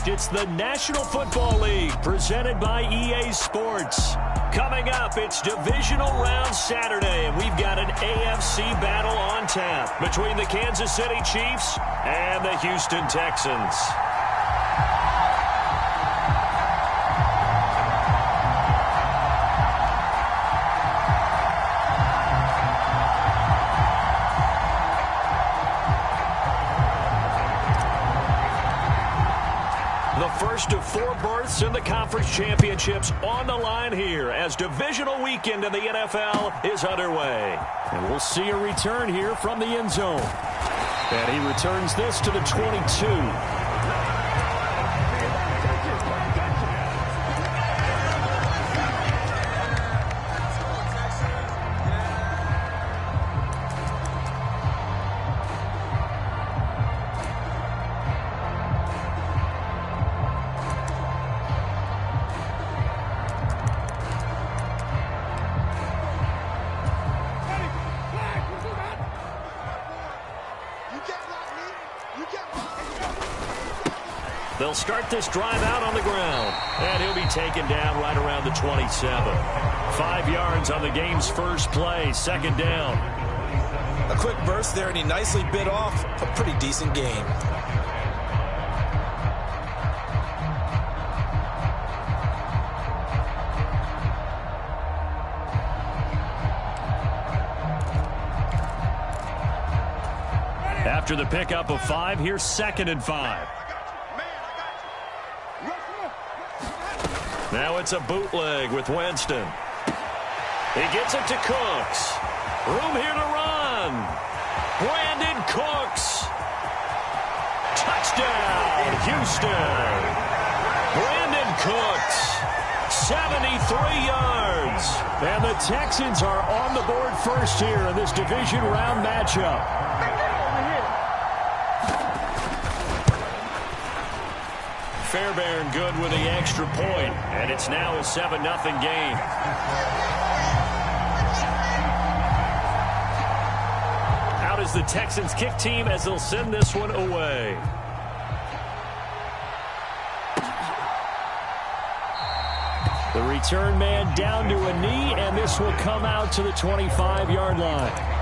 It's the National Football League presented by EA Sports. Coming up, it's Divisional Round Saturday, and we've got an AFC battle on tap between the Kansas City Chiefs and the Houston Texans. First of 4 berths in the conference championships on the line here as divisional weekend in the NFL is underway. And we'll see a return here from the end zone. And he returns this to the 22. They'll start this drive out on the ground, and he'll be taken down right around the 27. 5 yards on the game's first play, second down. A quick burst there, and he nicely bit off a pretty decent game. After the pickup of 5, here's 2nd and 5. Now it's a bootleg with Winston. He gets it to Cooks. Room here to run. Brandon Cooks. Touchdown, Houston. Brandon Cooks, 73 yards. And the Texans are on the board first here in this division round matchup. Fairbairn good with the extra point, and it's now a 7-0 game. Out is the Texans kick team as they'll send this one away. The return man down to a knee, and this will come out to the 25-yard line.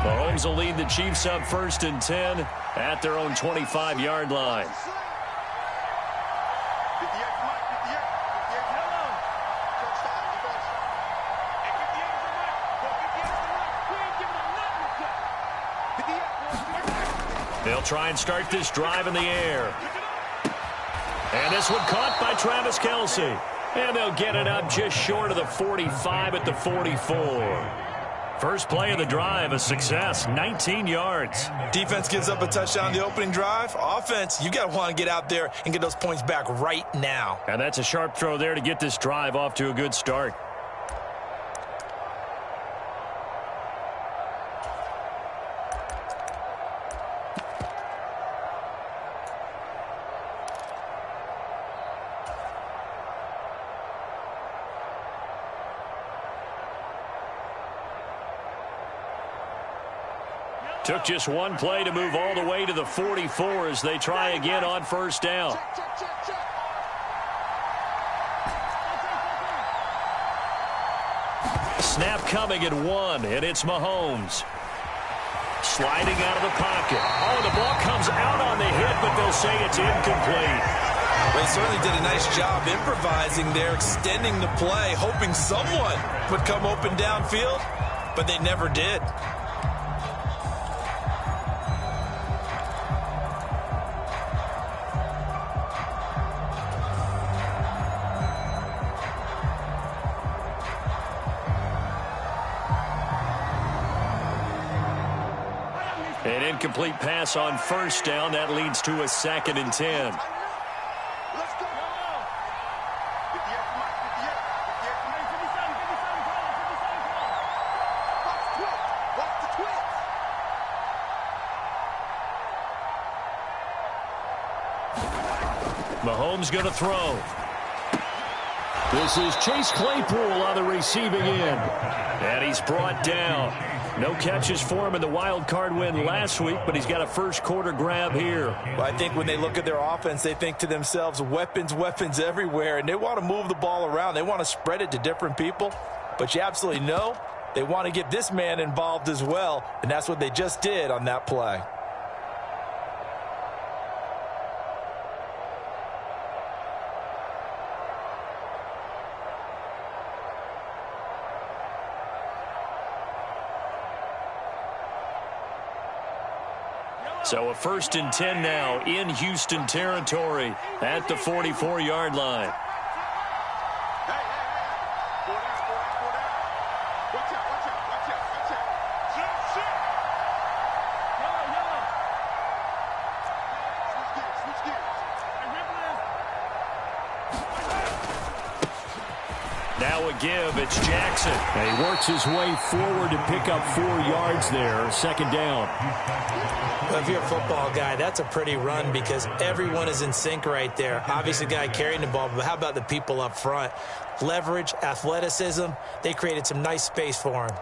Mahomes will lead the Chiefs up 1st and 10 at their own 25-yard line. They'll try and start this drive in the air. And this one caught by Travis Kelce. And they'll get it up just short of the 45 at the 44. First play of the drive, a success, 19 yards. Defense gives up a touchdown the opening drive. Offense, you got to want to get out there and get those points back right now. And that's a sharp throw there to get this drive off to a good start. Took just one play to move all the way to the 44 as they try again on first down. Snap coming at 1, and it's Mahomes. Sliding out of the pocket. Oh, the ball comes out on the hit, but they'll say it's incomplete. They certainly did a nice job improvising there, extending the play, hoping someone would come open downfield, but they never did. An incomplete pass on first down. That leads to a 2nd and 10. Mahomes going to throw. This is Chase Claypool on the receiving end. And he's brought down. No catches for him in the wild card win last week, but he's got a first quarter grab here. Well, I think when they look at their offense, they think to themselves, weapons, weapons everywhere, and they want to move the ball around. They want to spread it to different people, but you absolutely know they want to get this man involved as well, and that's what they just did on that play. So a 1st and 10 now in Houston territory at the 44-yard line. Now a give, it's Jackson. And he works his way forward to pick up 4 yards there, 2nd down. Well, if you're a football guy, that's a pretty run because everyone is in sync right there. Obviously, the guy carrying the ball, but how about the people up front? Leverage, athleticism, they created some nice space for him.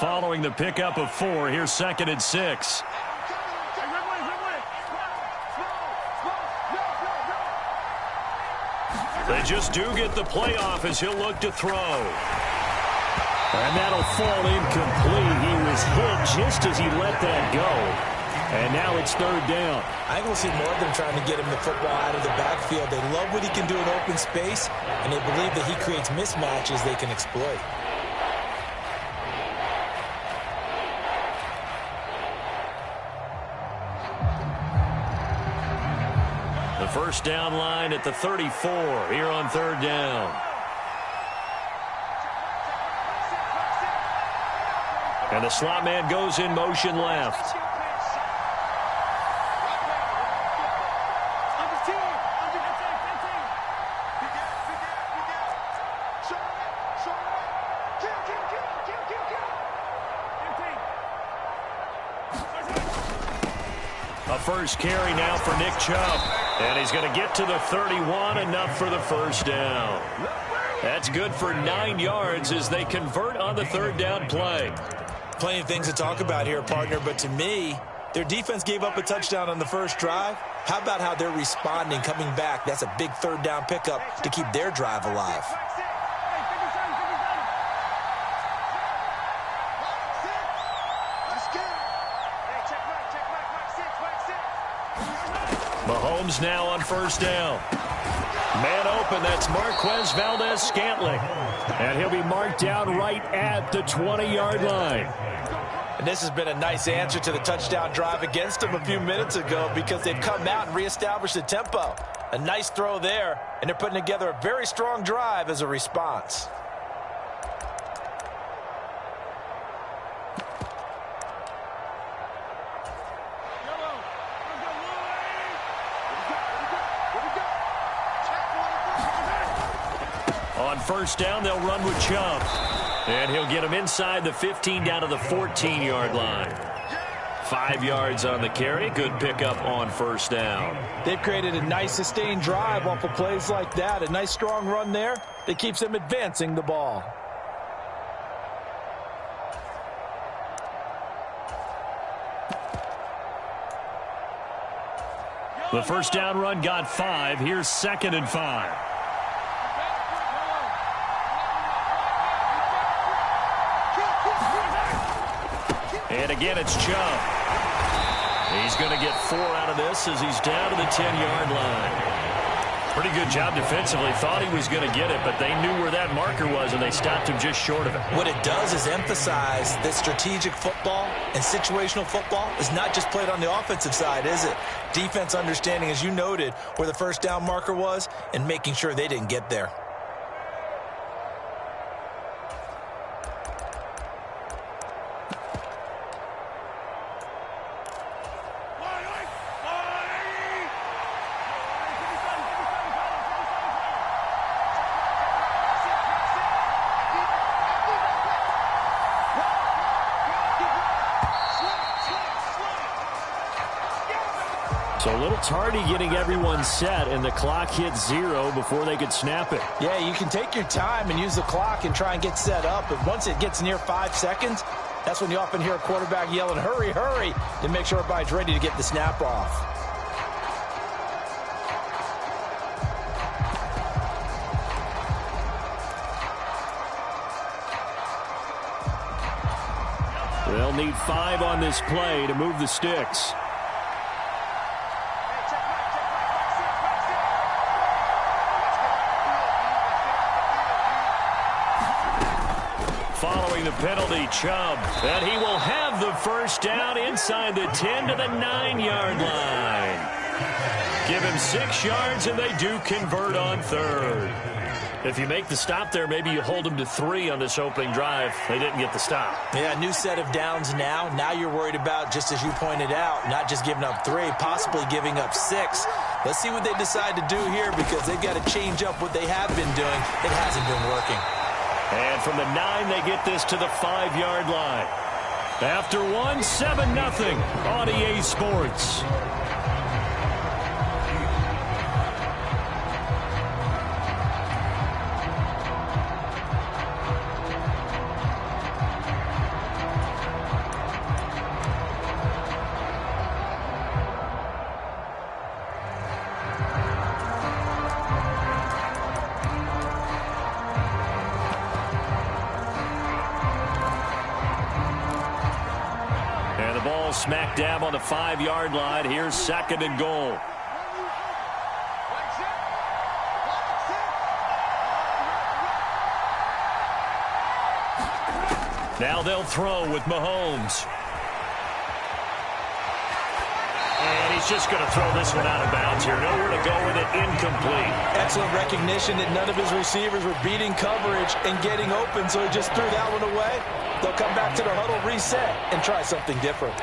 Following the pickup of 4, here's 2nd and 6. They just do get the playoff as he'll look to throw. And that'll fall incomplete. He was hit just as he let that go. And now it's 3rd down. I think we'll see more of them trying to get him the football out of the backfield. They love what he can do in open space, and they believe that he creates mismatches they can exploit. The first down line at the 34 here on 3rd down. And the slot man goes in motion left. A first carry now for Nick Chubb. And he's going to get to the 31, enough for the first down. That's good for 9 yards as they convert on the 3rd down play. Plenty of things to talk about here, partner, but to me, their defense gave up a touchdown on the first drive. How about how they're responding, coming back? That's a big 3rd down pickup to keep their drive alive. Mahomes now on 1st down. Man open, that's Marquez Valdes-Scantling. And he'll be marked down right at the 20-yard line. And this has been a nice answer to the touchdown drive against them a few minutes ago because they've come out and reestablished the tempo. A nice throw there, and they're putting together a very strong drive as a response. On 1st down, they'll run with Chubb. And he'll get him inside the 15 down to the 14-yard line. 5 yards on the carry. Good pickup on 1st down. They've created a nice sustained drive off of plays like that. A nice strong run there that keeps them advancing the ball. The 1st down run got 5. Here's 2nd and 5. And again, it's Chubb. He's going to get 4 out of this as he's down to the 10-yard line. Pretty good job defensively. Thought he was going to get it, but they knew where that marker was, and they stopped him just short of it. What it does is emphasize that strategic football and situational football is not just played on the offensive side, is it? Defense understanding, as you noted, where the 1st down marker was and making sure they didn't get there. So a little tardy getting everyone set, and the clock hits 0 before they could snap it. Yeah, you can take your time and use the clock and try and get set up, but once it gets near 5 seconds, that's when you often hear a quarterback yelling, hurry, hurry, to make sure everybody's ready to get the snap off. They'll need 5 on this play to move the sticks. Following the penalty, Chubb, and he will have the first down inside the 10 to the 9-yard line. Give him 6 yards, and they do convert on third. If you make the stop there, maybe you hold them to 3 on this opening drive. They didn't get the stop. Yeah, new set of downs now. Now you're worried about, just as you pointed out, not just giving up 3, possibly giving up 6. Let's see what they decide to do here, because they've got to change up what they have been doing. It hasn't been working. And from the 9, they get this to the 5-yard line. After 1, 7-0 on EA Sports. Smack dab on the 5-yard line. Here's 2nd and goal. Now they'll throw with Mahomes. And he's just going to throw this one out of bounds here. Nowhere to go with it. Incomplete. Excellent recognition that none of his receivers were beating coverage and getting open, so he just threw that one away. They'll come back to the huddle, reset, and try something different.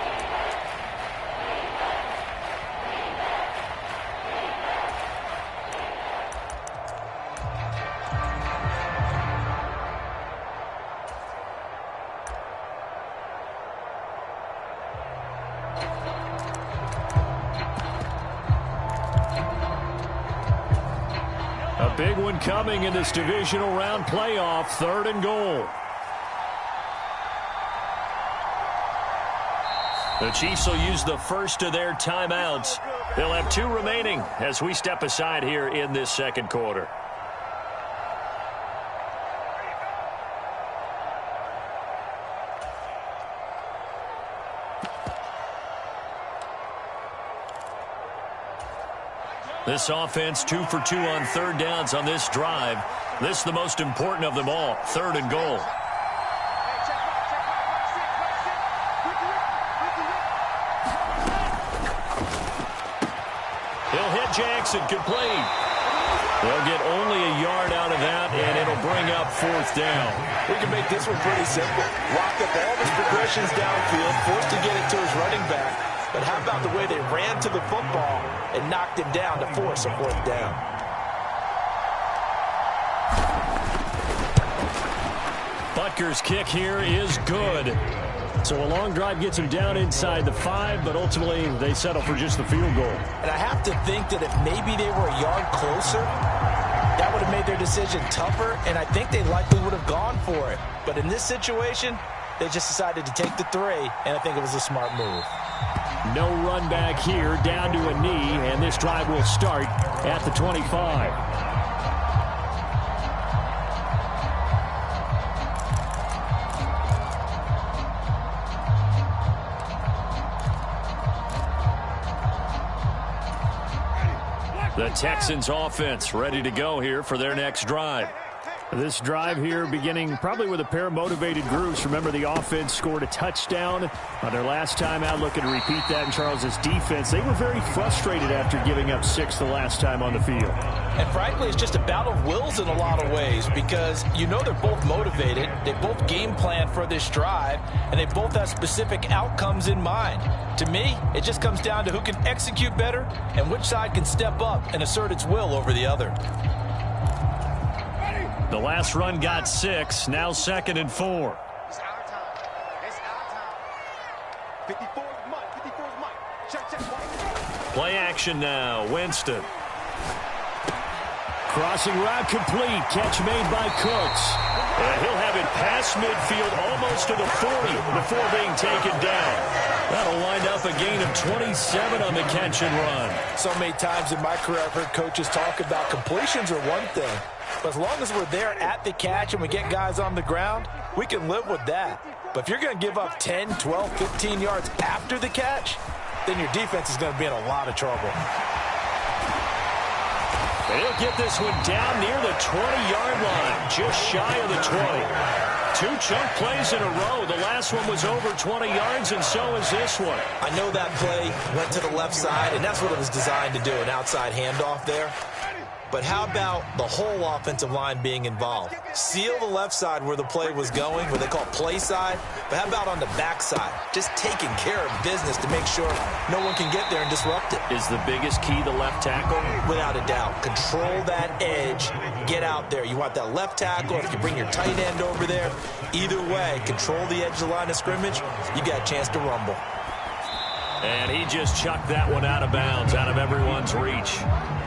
A big one coming in this divisional round playoff. 3rd and goal. The Chiefs will use the first of their timeouts. They'll have 2 remaining as we step aside here in this 2nd quarter. This offense 2 for 2 on 3rd downs on this drive. This is the most important of them all. 3rd and goal. He'll hit Jackson, complete. They'll get only a yard out of that, and it'll bring up 4th down. We can make this one pretty simple. Lock up all his progressions downfield, forced to get it to his running back. But how about the way they ran to the football and knocked him down to force a 4th down? Butker's kick here is good. So a long drive gets him down inside the 5, but ultimately they settle for just the field goal. And I have to think that if maybe they were a yard closer, that would have made their decision tougher, and I think they likely would have gone for it. But in this situation, they just decided to take the 3, and I think it was a smart move. No run back here, down to a knee, and this drive will start at the 25. The Texans offense ready to go here for their next drive. This drive here beginning probably with a pair of motivated groups. Remember, the offense scored a touchdown on their last time out. Looking to repeat that in Charles's defense. They were very frustrated after giving up 6 the last time on the field. And frankly, it's just a battle of wills in a lot of ways, because you know they're both motivated. They both game plan for this drive, and they both have specific outcomes in mind. To me, it just comes down to who can execute better and which side can step up and assert its will over the other. The last run got 6. Now 2nd and 4. It's our time. It's our time. 54's Mike. 54's Mike. Play action now. Winston. Crossing route complete. Catch made by Cooks. And he'll have it past midfield almost to the 40 before being taken down. That'll wind up a gain of 27 on the catch and run. So many times in my career I've heard coaches talk about completions are one thing. But as long as we're there at the catch and we get guys on the ground, we can live with that. But if you're going to give up 10, 12, 15 yards after the catch, then your defense is going to be in a lot of trouble. They'll get this one down near the 20-yard line, just shy of the 20. 2 chunk plays in a row. The last one was over 20 yards, and so is this one. I know that play went to the left side, and that's what it was designed to do, an outside handoff there. But how about the whole offensive line being involved? Seal the left side where the play was going, what they call play side. But how about on the back side? Just taking care of business to make sure no one can get there and disrupt it. Is the biggest key the left tackle? Without a doubt. Control that edge. Get out there. You want that left tackle. If you bring your tight end over there, either way, control the edge of the line of scrimmage. You got a chance to rumble. And he just chucked that one out of bounds, out of everyone's reach.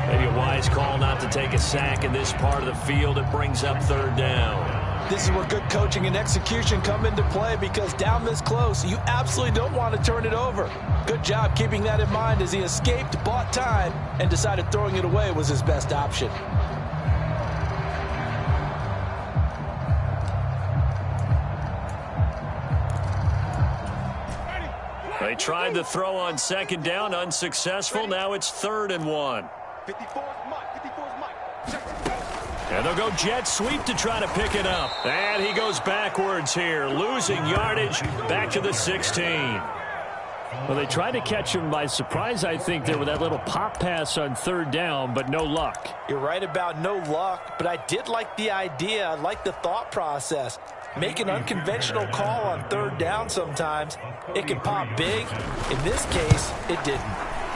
Maybe a wise call not to take a sack in this part of the field. It brings up 3rd down. This is where good coaching and execution come into play, because down this close, you absolutely don't want to turn it over. Good job keeping that in mind as he escaped, bought time, and decided throwing it away was his best option. They tried the throw on 2nd down, unsuccessful. Now it's 3rd and 1. And they'll go jet sweep to try to pick it up. And he goes backwards here, losing yardage back to the 16. Well, they tried to catch him by surprise, I think, there with that little pop pass on 3rd down, but no luck. You're right about no luck, but I did like the idea. I like the thought process. Make an unconventional call on 3rd down sometimes. It can pop big. In this case, it didn't.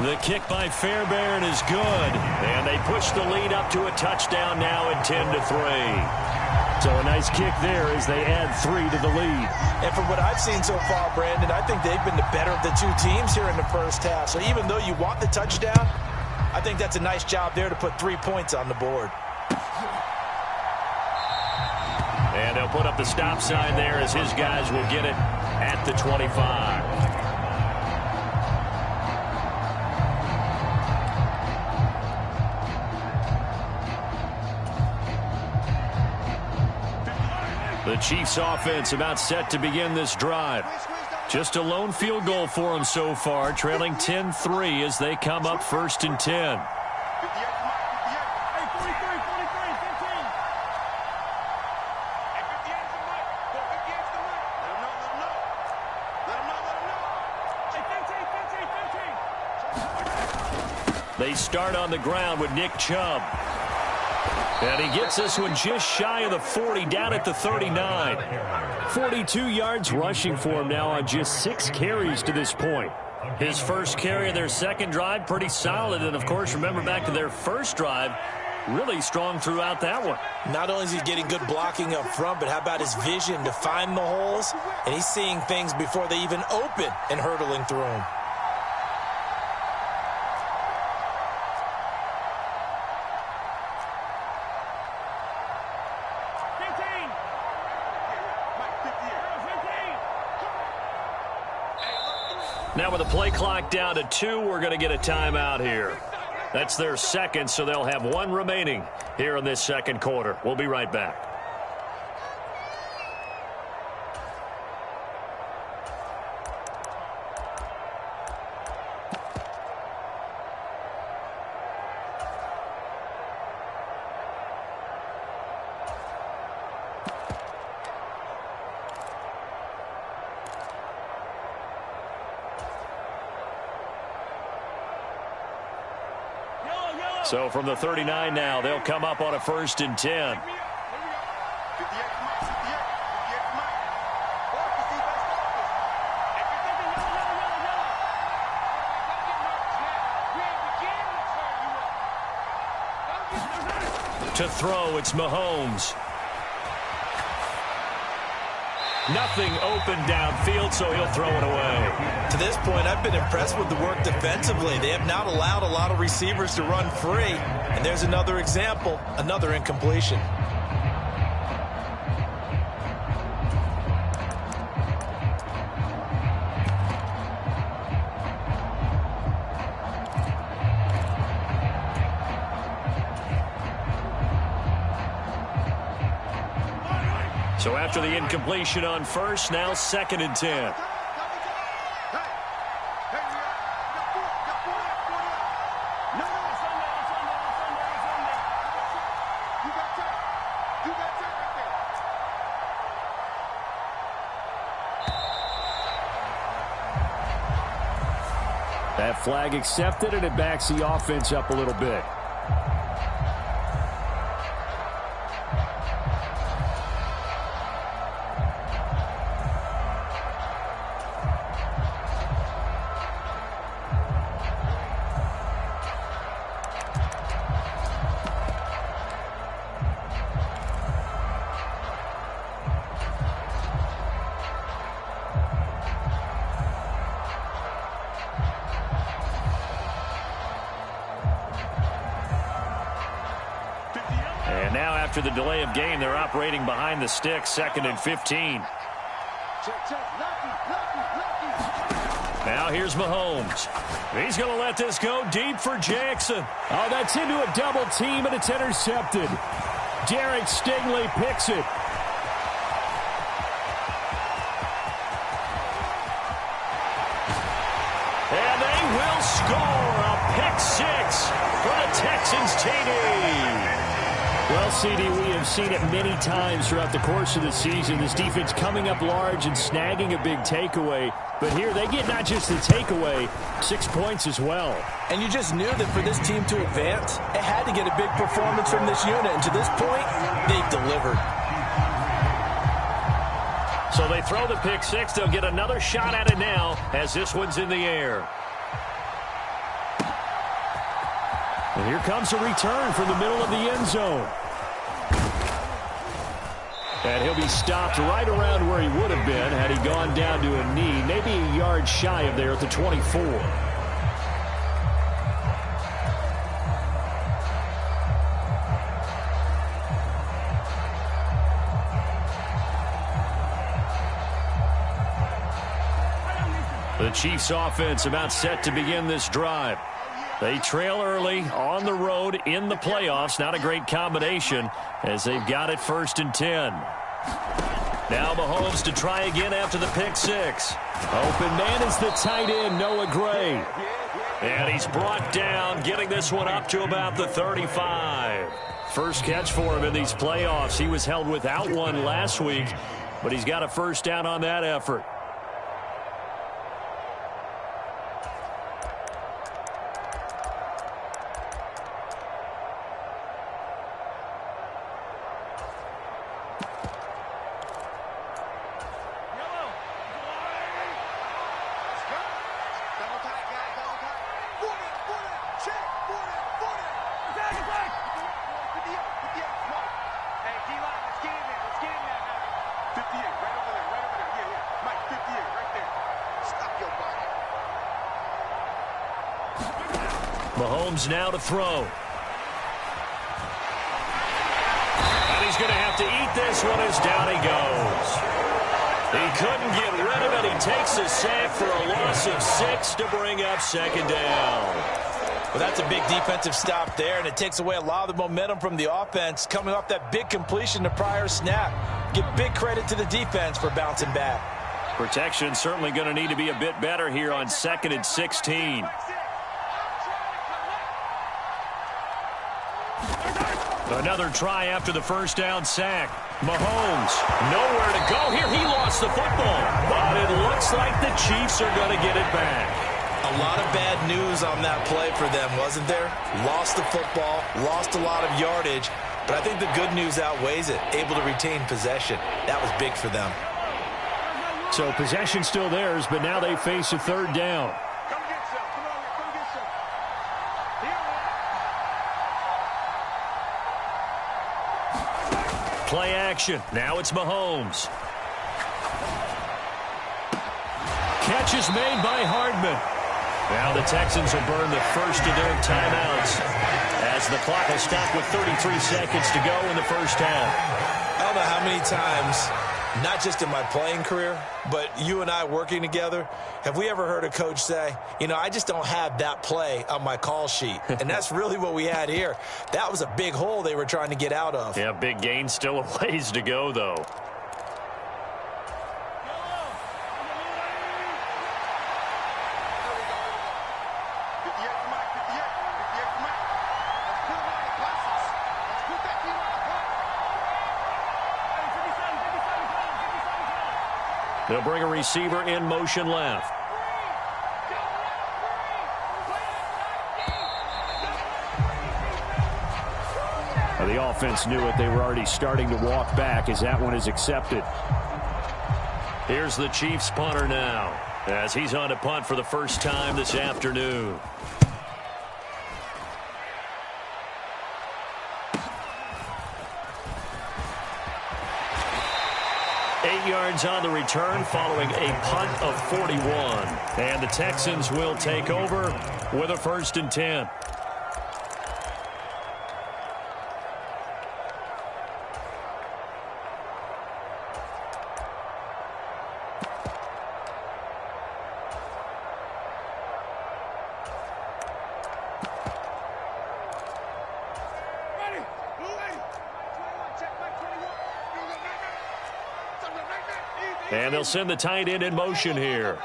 The kick by Fairbairn is good. And they push the lead up to a touchdown now at 10-3. So a nice kick there as they add 3 to the lead. And from what I've seen so far, Brandon, I think they've been the better of the 2 teams here in the first half. So even though you want the touchdown, I think that's a nice job there to put 3 points on the board. And they'll put up the stop sign there as his guys will get it at the 25. The Chiefs offense about set to begin this drive. Just a lone field goal for them so far, trailing 10-3 as they come up 1st and 10. They start on the ground with Nick Chubb. And he gets this one just shy of the 40, down at the 39. 42 yards rushing for him now on just 6 carries to this point. His first carry of their second drive, pretty solid. And, of course, remember back to their first drive, really strong throughout that one. Not only is he getting good blocking up front, but how about his vision to find the holes? And he's seeing things before they even open and hurtling through them. Now with the play clock down to 2, we're going to get a timeout here. That's their second, so they'll have 1 remaining here in this second quarter. We'll be right back. So from the 39 now, they'll come up on a 1st and 10. To throw, it's Mahomes. Nothing open downfield, so he'll throw it away. To this point, I've been impressed with the work defensively. They have not allowed a lot of receivers to run free. And there's another example, another incompletion. So after the incompletion on first, now 2nd and 10. That flag accepted, and it backs the offense up a little bit. And now after the delay of game, they're operating behind the sticks, 2nd and 15. Now here's Mahomes. He's going to let this go deep for Jackson. Oh, that's into a double team, and it's intercepted. Derek Stingley picks it. And they will score a pick six for the Texans TD. Well, CD, we have seen it many times throughout the course of the season. This defense coming up large and snagging a big takeaway. But here they get not just the takeaway, 6 points as well. And you just knew that for this team to advance, it had to get a big performance from this unit. And to this point, they've delivered. So they throw the pick six. They'll get another shot at it now as this one's in the air. And here comes a return from the middle of the end zone. And he'll be stopped right around where he would have been had he gone down to a knee, maybe a yard shy of there at the 24. The Chiefs offense about set to begin this drive. They trail early on the road in the playoffs. Not a great combination as they've got it 1st and 10. Now Mahomes to try again after the pick six. Open man is the tight end, Noah Gray. And he's brought down, getting this one up to about the 35. First catch for him in these playoffs. He was held without one last week, but he's got a first down on that effort. Mahomes now to throw. And he's going to have to eat this one as down he goes. He couldn't get rid of it. He takes a sack for a loss of 6 to bring up 2nd down. Well, that's a big defensive stop there, and it takes away a lot of the momentum from the offense coming off that big completion the prior snap. Give big credit to the defense for bouncing back. Protection certainly going to need to be a bit better here on 2nd and 16. Another try after the first down sack. Mahomes, nowhere to go here. He lost the football, but it looks like the Chiefs are going to get it back. A lot of bad news on that play for them, wasn't there? Lost the football, lost a lot of yardage, but I think the good news outweighs it. Able to retain possession. That was big for them. So possession still theirs, but now they face a 3rd down. Play action. Now it's Mahomes. catch is made by Hardman. Now the Texans will burn the first of their timeouts as the clock will stop with 33 seconds to go in the first half. I don't know how many times, not just in my playing career, but you and I working together, have we ever heard a coach say, you know, I just don't have that play on my call sheet. And that's really what we had here. That was a big hole they were trying to get out of. Yeah, big gain, still a ways to go, though. They'll bring a receiver in motion left. The offense knew it. They were already starting to walk back as that one is accepted. Here's the Chiefs punter now as he's on to punt for the first time this afternoon. Yards on the return following a punt of 41. And the Texans will take over with a 1st and 10. And they'll send the tight end in motion here.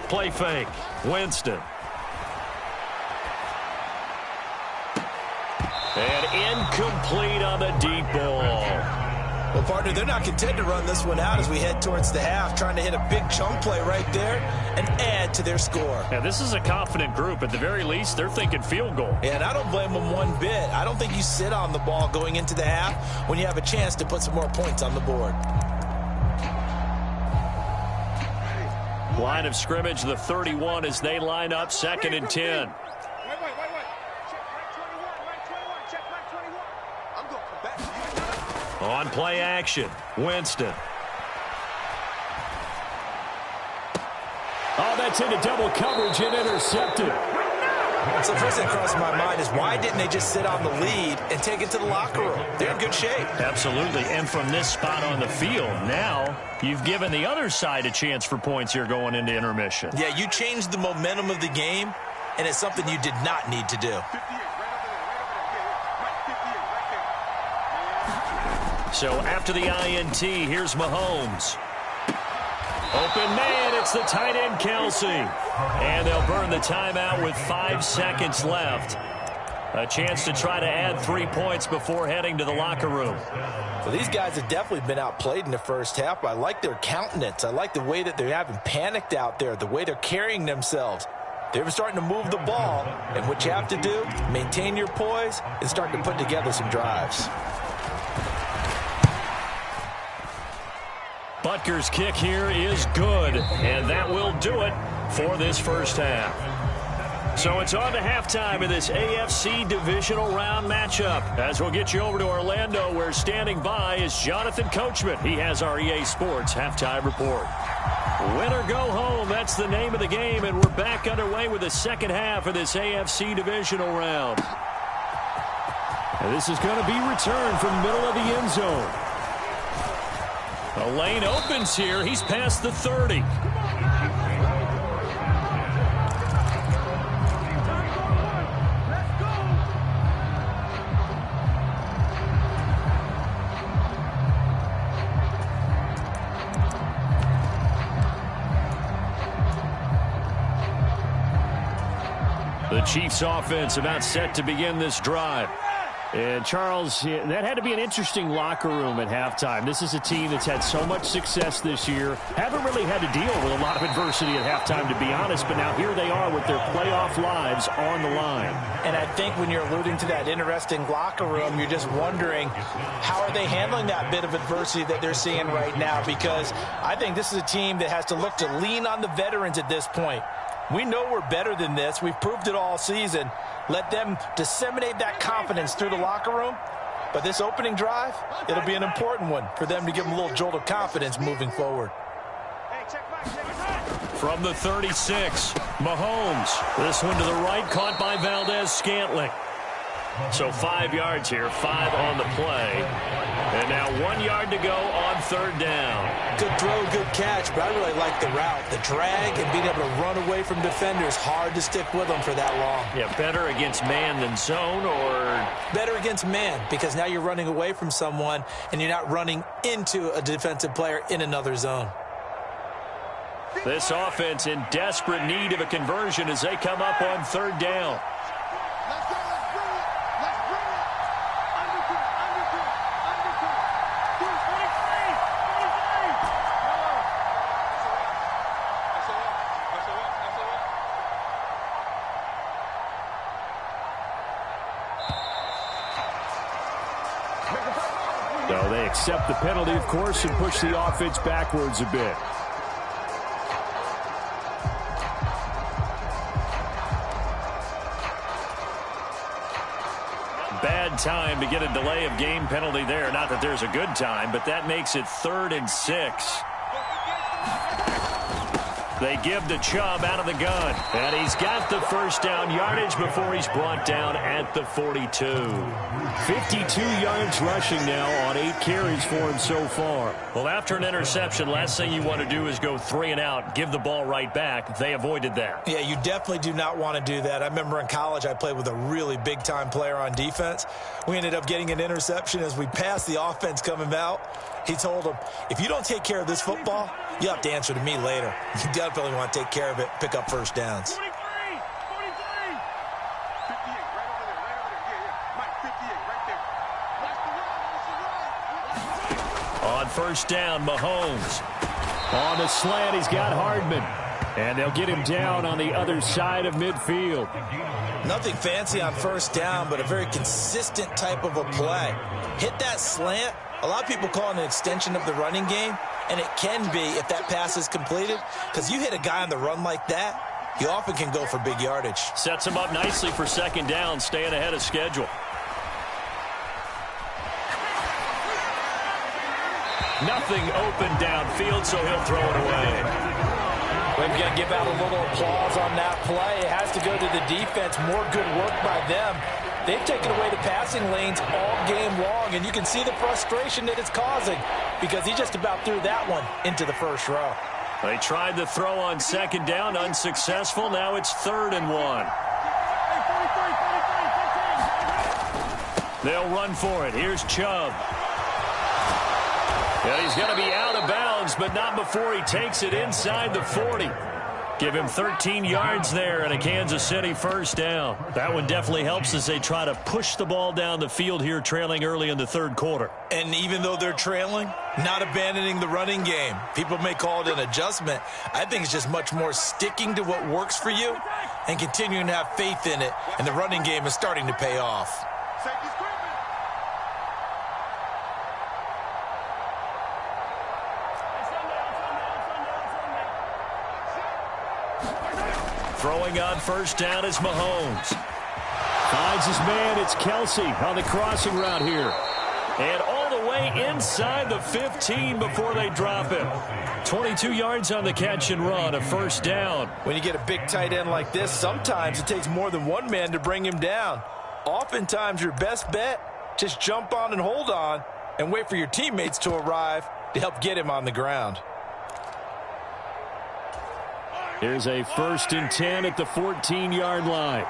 Play fake. Winston. And incomplete on the deep ball. Well, partner, they're not content to run this one out as we head towards the half, trying to hit a big chunk play right there and add to their score. Yeah, this is a confident group. At the very least, they're thinking field goal. Yeah, and I don't blame them one bit. I don't think you sit on the ball going into the half when you have a chance to put some more points on the board. Line of scrimmage, the 31 as they line up 2nd and 10. On play action, Winston. Oh, that's into double coverage and intercepted. So the first thing that crossed my mind is why didn't they just sit on the lead and take it to the locker room? They're in good shape. Absolutely, and from this spot on the field, now you've given the other side a chance for points here going into intermission. Yeah, you changed the momentum of the game, and it's something you did not need to do. So after the INT, here's Mahomes. Open man, it's the tight end, Kelsey. And they'll burn the timeout with 5 seconds left. A chance to try to add 3 points before heading to the locker room. Well, these guys have definitely been outplayed in the first half. I like their countenance. I like the way that they haven't panicked out there, the way they're carrying themselves. They're starting to move the ball, and what you have to do, maintain your poise and start to put together some drives. Butker's kick here is good, and that will do it for this first half. So it's on to halftime in this AFC divisional round matchup. As we'll get you over to Orlando, where standing by is Jonathan Coachman. He has our EA Sports halftime report. Win or go home, that's the name of the game, and we're back underway with the second half of this AFC divisional round. And this is going to be returned from the middle of the end zone. The lane opens here. He's past the 30. The Chiefs offense about set to begin this drive. And, Charles, that had to be an interesting locker room at halftime. This is a team that's had so much success this year. Haven't really had to deal with a lot of adversity at halftime, to be honest. But now here they are with their playoff lives on the line. And I think when you're alluding to that interesting locker room, you're just wondering how are they handling that bit of adversity that they're seeing right now? Because I think this is a team that has to look to lean on the veterans at this point. We know we're better than this. We've proved it all season. Let them disseminate that confidence through the locker room, But this opening drive, it'll be an important one for them to give them a little jolt of confidence moving forward. From the 36, Mahomes. This one to the right, caught by Valdez-Scantling. So 5 yards here, 5 on the play. And now 1 yard to go on third down. Good throw, good catch, but I really like the route. The drag and being able to run away from defenders, hard to stick with them for that long. Yeah, better against man than zone, or? Better against man, because now you're running away from someone and you're not running into a defensive player in another zone. This offense in desperate need of a conversion as they come up on third down. So they accept the penalty, of course, and push the offense backwards a bit. Bad time to get a delay of game penalty there. Not that there's a good time, but that makes it 3rd and 6. They give to Chubb out of the gun. And he's got the first down yardage before he's brought down at the 42. 52 yards rushing now on 8 carries for him so far. Well, after an interception, last thing you want to do is go 3 and out, give the ball right back. They avoided that. Yeah, you definitely do not want to do that. I remember in college I played with a really big-time player on defense. We ended up getting an interception as we passed the offense coming out. He told him, if you don't take care of this football, you have to answer to me later. You definitely want to take care of it, pick up first downs. On first down, Mahomes. On the slant, he's got Hardman. And they'll get him down on the other side of midfield. Nothing fancy on first down, but a very consistent type of a play. Hit that slant. A lot of people call it an extension of the running game, and it can be if that pass is completed, because you hit a guy on the run like that, he often can go for big yardage. Sets him up nicely for second down, staying ahead of schedule. Nothing open downfield, so he'll throw it away. We've got to give out a little applause on that play. It has to go to the defense. More good work by them. They've taken away the passing lanes all game long, and you can see the frustration that it's causing because he just about threw that one into the first row. They tried to throw on second down, unsuccessful. Now it's 3rd and 1. They'll run for it. Here's Chubb. Yeah, he's going to be out of bounds, but not before he takes it inside the 40. Give him 13 yards there and a Kansas City first down. That one definitely helps as they try to push the ball down the field here, trailing early in the third quarter. And even though they're trailing, not abandoning the running game. People may call it an adjustment. I think it's just much more sticking to what works for you and continuing to have faith in it. And the running game is starting to pay off. Throwing on first down is Mahomes. Finds his man. It's Kelsey on the crossing route here. And all the way inside the 15 before they drop him. 22 yards on the catch and run, a first down. When you get a big tight end like this, sometimes it takes more than one man to bring him down. Oftentimes your best bet, just jump on and hold on and wait for your teammates to arrive to help get him on the ground. Here's a 1st and 10 at the 14-yard line.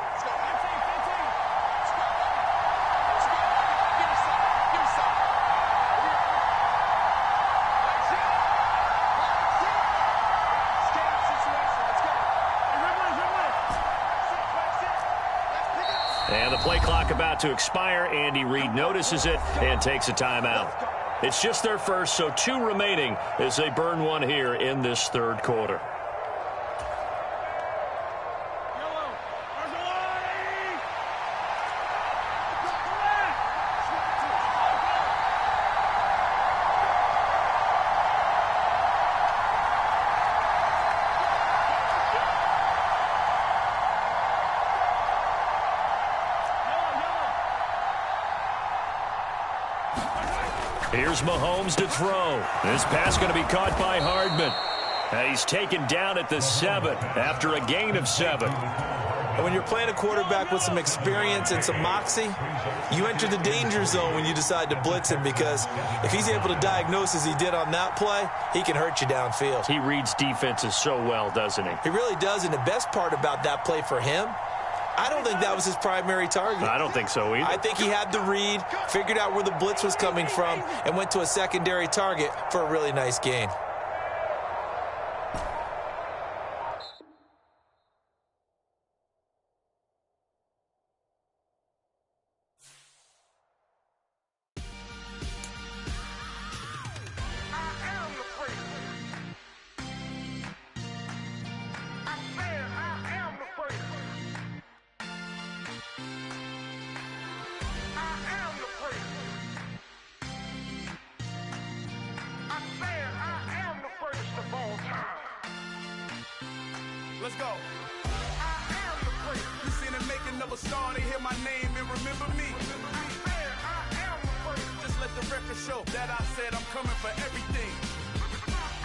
And the play clock about to expire. Andy Reid notices it and takes a timeout. It's just their first, so 2 remaining as they burn one here in this third quarter. Here's Mahomes to throw. This pass going to be caught by Hardman. And he's taken down at the 7 after a gain of 7. And when you're playing a quarterback with some experience and some moxie, you enter the danger zone when you decide to blitz him, because if he's able to diagnose as he did on that play, he can hurt you downfield. He reads defenses so well, doesn't he? He really does, and the best part about that play for him, I don't think that was his primary target. I don't think so either. I think he had the read, figured out where the blitz was coming from, and went to a secondary target for a really nice gain. Let's go. I am the place. You seen the making of a star, they hear my name and remember me. I am the place. Just let the record show that I said I'm coming for everything.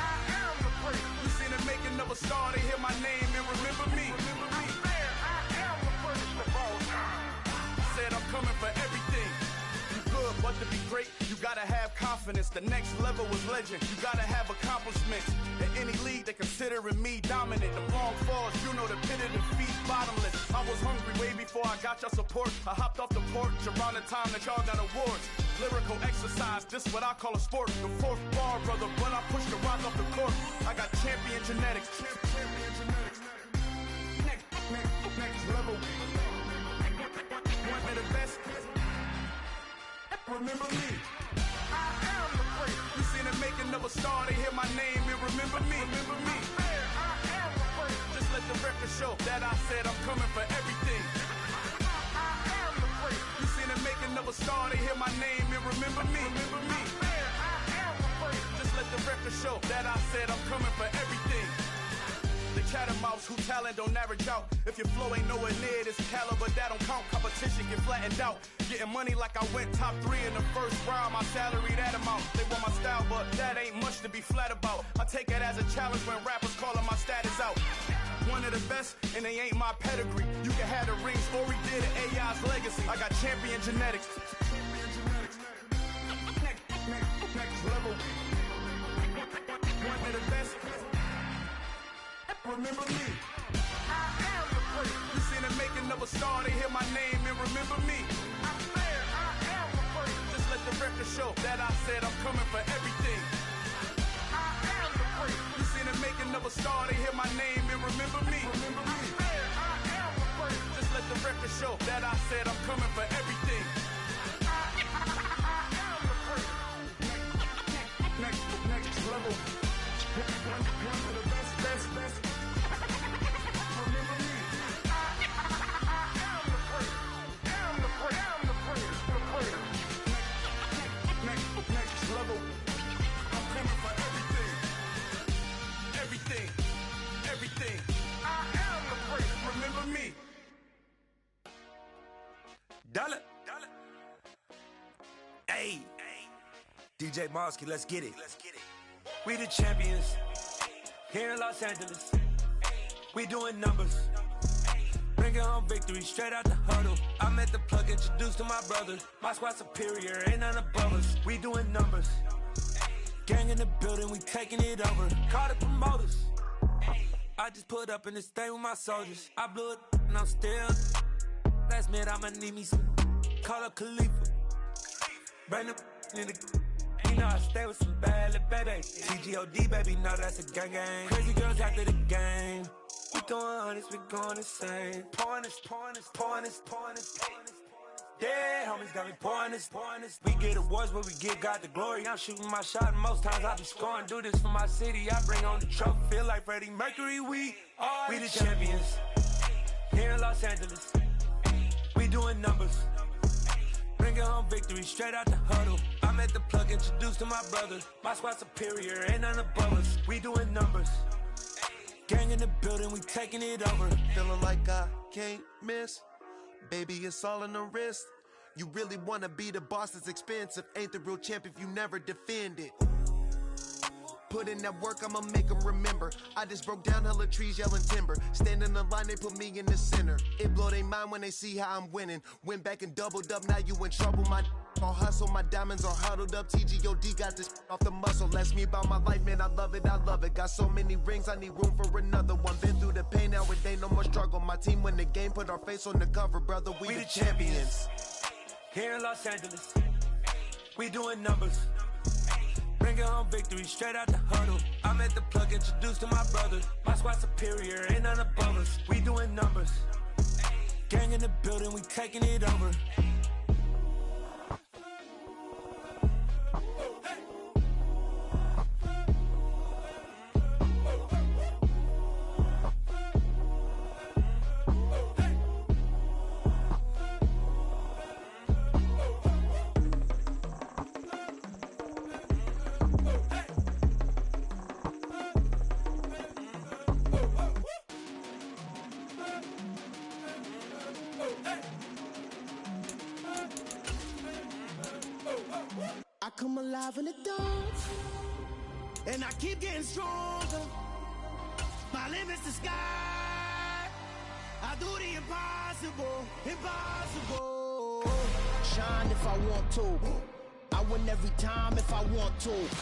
I am the place. You seen the making of a star, they hear my name and remember me. I am the first of all time. Said I'm coming for everything. You good, but to be great, you gotta have confidence. The next level was legend. You gotta have accomplishments. In any league, they considering me dominant. The wrong falls, you know the pit of defeat, bottomless. I was hungry way before I got your support. I hopped off the porch around the time that y'all got awards. Lyrical exercise, this what I call a sport. The fourth bar, brother, when I push the rock off the court. I got champion genetics. Champion genetics. Next level. One of the best. Remember me. I am the place. You seen the making of a star, they hear my name and remember me. Remember me. I am the place. Just let the record show that I said I'm coming for everything. I am the place. You seen the making of a star, they hear my name and remember me. Remember me. I am the place. Just let the record show that I said I'm coming for everything. The catamounts who talent don't average out. If your flow ain't nowhere near this caliber, that don't count. Competition get flattened out. Getting money like I went top 3 in the first round. My salary that amount. They want my style, but that ain't much to be flat about. I take it as a challenge when rappers calling my status out. One of the best, and they ain't my pedigree. You can have the rings, or we did it, AI's legacy. I got champion genetics. Next level. One of the best. Remember me. I am the place. You seen the making of a star, they hear my name and remember me. I am the place. Just let the record show that I said I'm coming for everything. I am the place. You seen the making of a star, they hear my name and remember me. Remember me. I am the place. Just let the record show that I said I'm coming for everything. I am the place. Next level. One of the best. Hey, DJ Mosky, let's get it. We the champions here in Los Angeles. We doing numbers, bringing home victory straight out the huddle. I'm at the plug, introduced to my brother. My squad superior, ain't none above us. We doing numbers, gang in the building, we taking it over. Call the promoters. I just put up in this thing with my soldiers. I blew it and I'm still. Last minute I'ma need me some. Call up Khalifa. Bring them in the. You know I stay with some bad little baby. TGOD, baby, know that's a gang gang. Crazy girls after the game. We doing honest, we going insane. Pouring this. Yeah, homies got me pouring this. We get awards, but we give God the glory. I'm shooting my shot, and most times I be scoring. Do this for my city, I bring on the trophy. Feel like Freddie Mercury, we the champions here in Los Angeles. We doing numbers, bringing home victory straight out the huddle. I'm at the plug, introduced to my brother. My squad superior, ain't none above us. We doing numbers, gang in the building, we taking it over. Feeling like I can't miss. Baby, it's all in the wrist. You really wanna be the boss, it's expensive. Ain't the real champ if you never defend it. Put in that work, I'ma make them remember. I just broke down hella trees, yelling timber. Stand in the line, they put me in the center. It blow their mind when they see how I'm winning. Went back and doubled up, now you in trouble. My all hustle, my diamonds are huddled up. TGOD got this off the muscle. Ask me about my life, man, I love it, I love it. Got so many rings, I need room for another one. Been through the pain, now it ain't no more struggle. My team win the game, put our face on the cover, brother. We the champions. Here in Los Angeles, we doing numbers. Bringing home victory straight out the huddle. I'm at the plug, introduced to my brother. My squad superior, ain't none above us. We doing numbers. Gang in the building, we taking it over. I come alive in the dark, and I keep getting stronger. My limit's the sky. I do the impossible, impossible. Shine if I want to. I win every time if I want to.